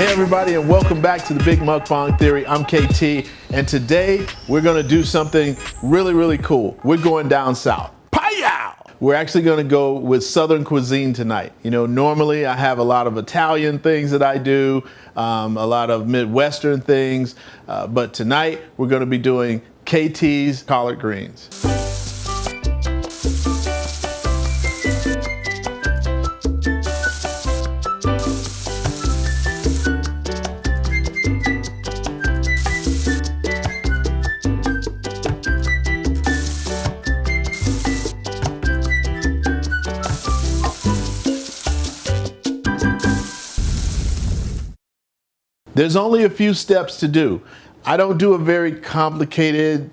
Hey everybody, and welcome back to the Big Mukbang Theory. I'm KT, and today we're gonna do something really cool. We're going down south. Paya! We're actually gonna go with Southern cuisine tonight. You know, normally I have a lot of Italian things that I do, a lot of Midwestern things, but tonight we're gonna be doing KT's collard greens. There's only a few steps to do. I don't do a very complicated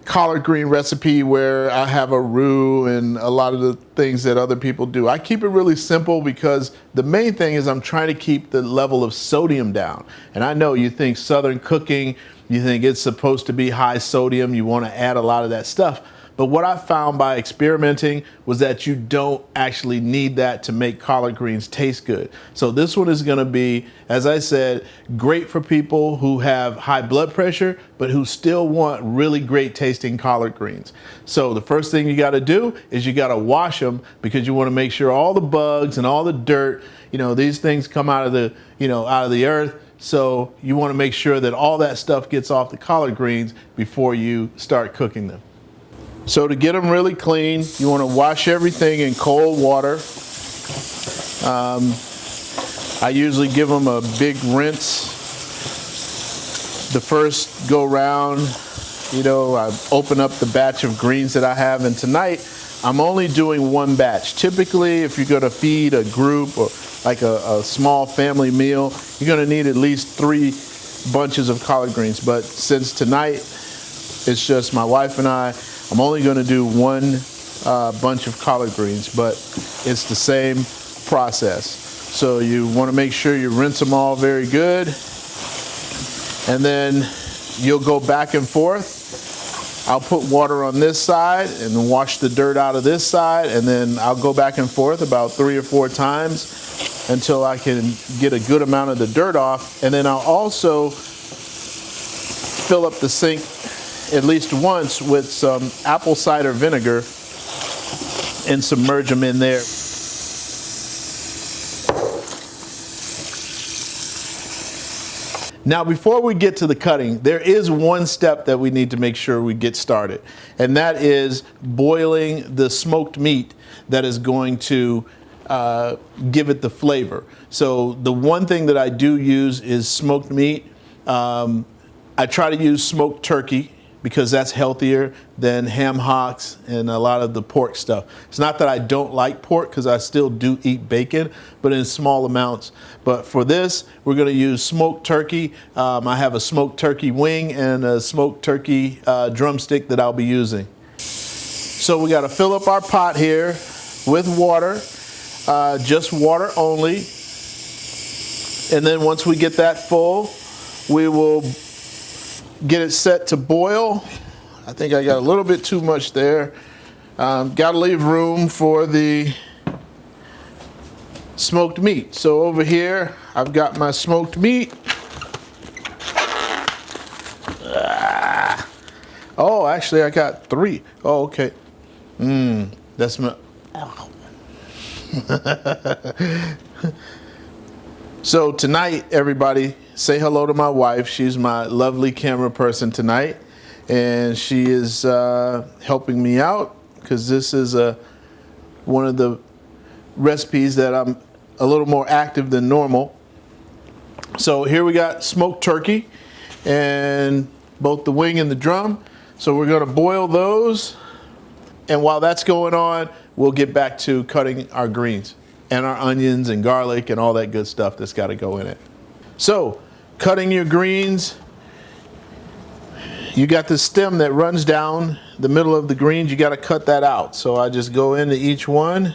collard green recipe where I have a roux and a lot of the things that other people do. I keep it really simple because the main thing is I'm trying to keep the level of sodium down. And I know you think Southern cooking, you think it's supposed to be high sodium, you want to add a lot of that stuff. But what I found by experimenting was that you don't actually need that to make collard greens taste good. So this one is going to be, as I said, great for people who have high blood pressure, but who still want really great tasting collard greens. So the first thing you got to do is you got to wash them because you want to make sure all the bugs and all the dirt, you know, these things come out of the, out of the earth. So you want to make sure that all that stuff gets off the collard greens before you start cooking them. So to get them really clean, you want to wash everything in cold water. I usually give them a big rinse the first go round. I open up the batch of greens that I have, and tonight I'm only doing one batch. Typically, if you're going to feed a group or like a small family meal, you're going to need at least 3 bunches of collard greens. But since tonight it's just my wife and I'm only going to do one bunch of collard greens, but it's the same process. So you want to make sure you rinse them all very good, and then you'll go back and forth. I'll put water on this side and wash the dirt out of this side, and then I'll go back and forth about 3 or 4 times until I can get a good amount of the dirt off. And then I'll also fill up the sink at least once with some apple cider vinegar and submerge them in there. Now, before we get to the cutting, there is one step that we need to make sure we get started, and that is boiling the smoked meat that is going to give it the flavor. So the one thing that I do use is smoked meat. I try to use smoked turkey, because that's healthier than ham hocks and a lot of the pork stuff. It's not that I don't like pork, because I still do eat bacon, but in small amounts. But for this, we're gonna use smoked turkey. I have a smoked turkey wing and a smoked turkey drumstick that I'll be using. So we gotta fill up our pot here with water, just water only. And then once we get that full, we will get it set to boil. I think I got a little bit too much there. Got to leave room for the smoked meat. So over here, I've got my smoked meat. Oh, actually, I got 3. Oh, okay. That's my. So tonight, everybody, say hello to my wife. She's my lovely camera person tonight, and she is helping me out because this is one of the recipes that I'm a little more active than normal. So here we got smoked turkey and both the wing and the drum. So we're going to boil those, and while that's going on, we'll get back to cutting our greens and our onions and garlic and all that good stuff that's got to go in it. So, cutting your greens, you got the stem that runs down the middle of the greens, you got to cut that out. So I just go into each one.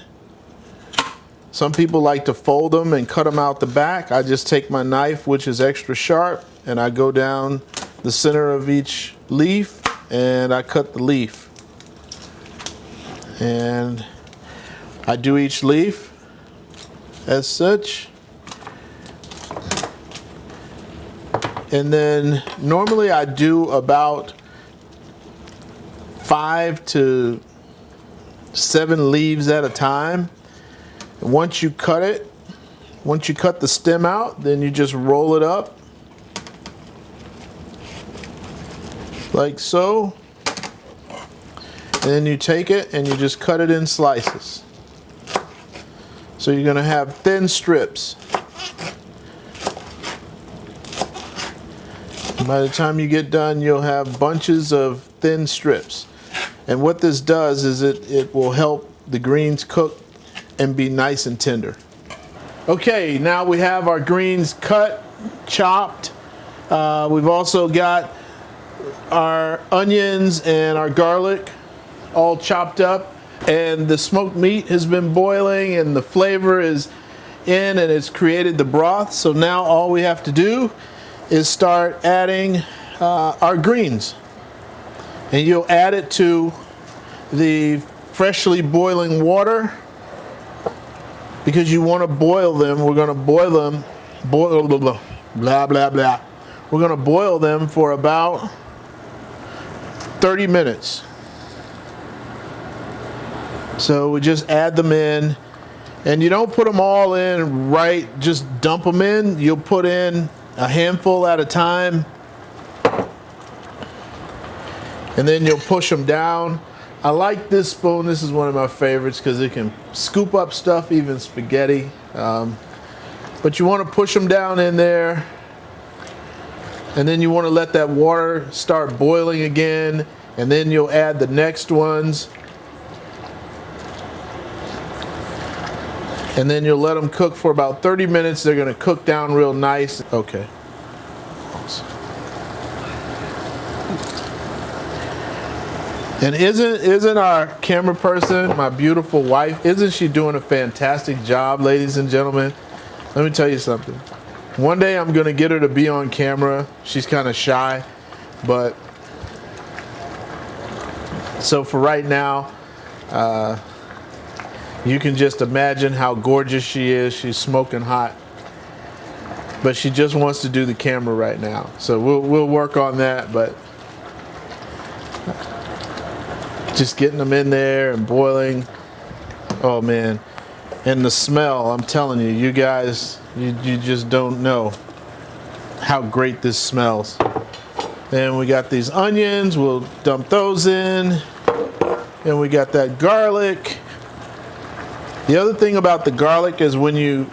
Some people like to fold them and cut them out the back. I just take my knife, which is extra sharp, and I go down the center of each leaf and I cut the leaf. And I do each leaf as such. And then normally I do about 5 to 7 leaves at a time. Once you cut the stem out, then you just roll it up like so. And then you take it and you just cut it in slices. So you're going to have thin strips. By the time you get done, you'll have bunches of thin strips. And what this does is it will help the greens cook and be nice and tender. Okay, now we have our greens cut, chopped. We've also got our onions and our garlic all chopped up. And the smoked meat has been boiling and the flavor is in and it's created the broth. So now all we have to do is start adding our greens. And you'll add it to the freshly boiling water because you want to boil them. We're going to boil them, blah, blah, blah. We're going to boil them for about 30 minutes. So we just add them in, and you don't put them all in right, just dump them in. You'll put in a handful at a time, and then you'll push them down. I like this spoon. This is one of my favorites because it can scoop up stuff, even spaghetti. But you want to push them down in there, and then you want to let that water start boiling again, and then you'll add the next ones. And then you'll let them cook for about 30 minutes. They're going to cook down real nice. Okay. And isn't our camera person, my beautiful wife, isn't she doing a fantastic job, ladies and gentlemen? Let me tell you something. One day I'm going to get her to be on camera. She's kind of shy, but so for right now, you can just imagine how gorgeous she is. She's smoking hot. But she just wants to do the camera right now. So we'll work on that, but just getting them in there and boiling. Oh man. And the smell, I'm telling you, you guys, you just don't know how great this smells. Then we got these onions, we'll dump those in. And we got that garlic. The other thing about the garlic is when you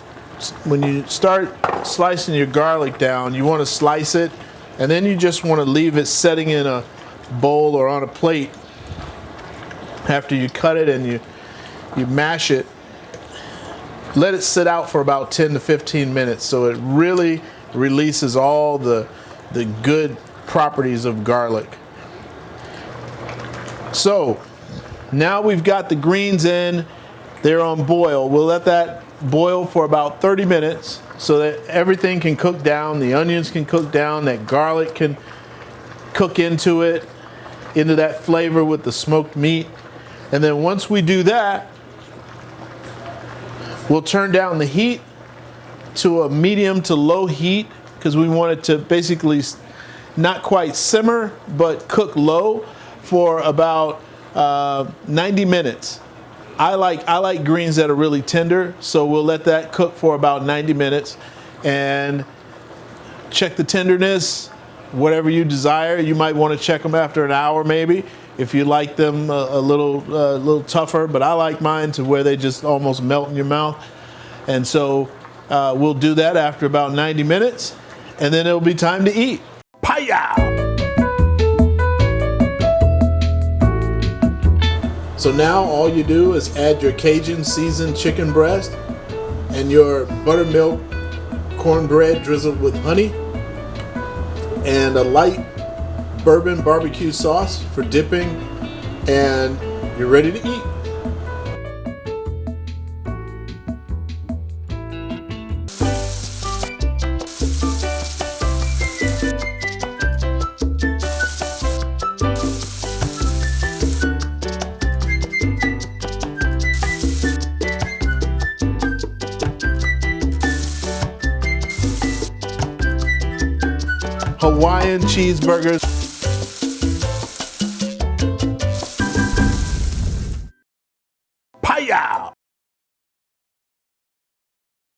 start slicing your garlic down, you want to slice it, and then you just want to leave it setting in a bowl or on a plate after you cut it, and you mash it. Let it sit out for about 10 to 15 minutes so it really releases all the good properties of garlic. So now we've got the greens in. They're on boil. We'll let that boil for about 30 minutes so that everything can cook down, the onions can cook down, that garlic can cook into it, into that flavor with the smoked meat. And then once we do that, we'll turn down the heat to a medium to low heat because we want it to basically not quite simmer, but cook low for about 90 minutes. I like greens that are really tender, so we'll let that cook for about 90 minutes and check the tenderness, whatever you desire. You might want to check them after an hour maybe if you like them a little tougher, but I like mine to where they just almost melt in your mouth. And so we'll do that after about 90 minutes, and then it'll be time to eat. Paya! So now all you do is add your Cajun seasoned chicken breast and your buttermilk cornbread drizzled with honey and a light bourbon barbecue sauce for dipping, and you're ready to eat. Hawaiian cheeseburgers.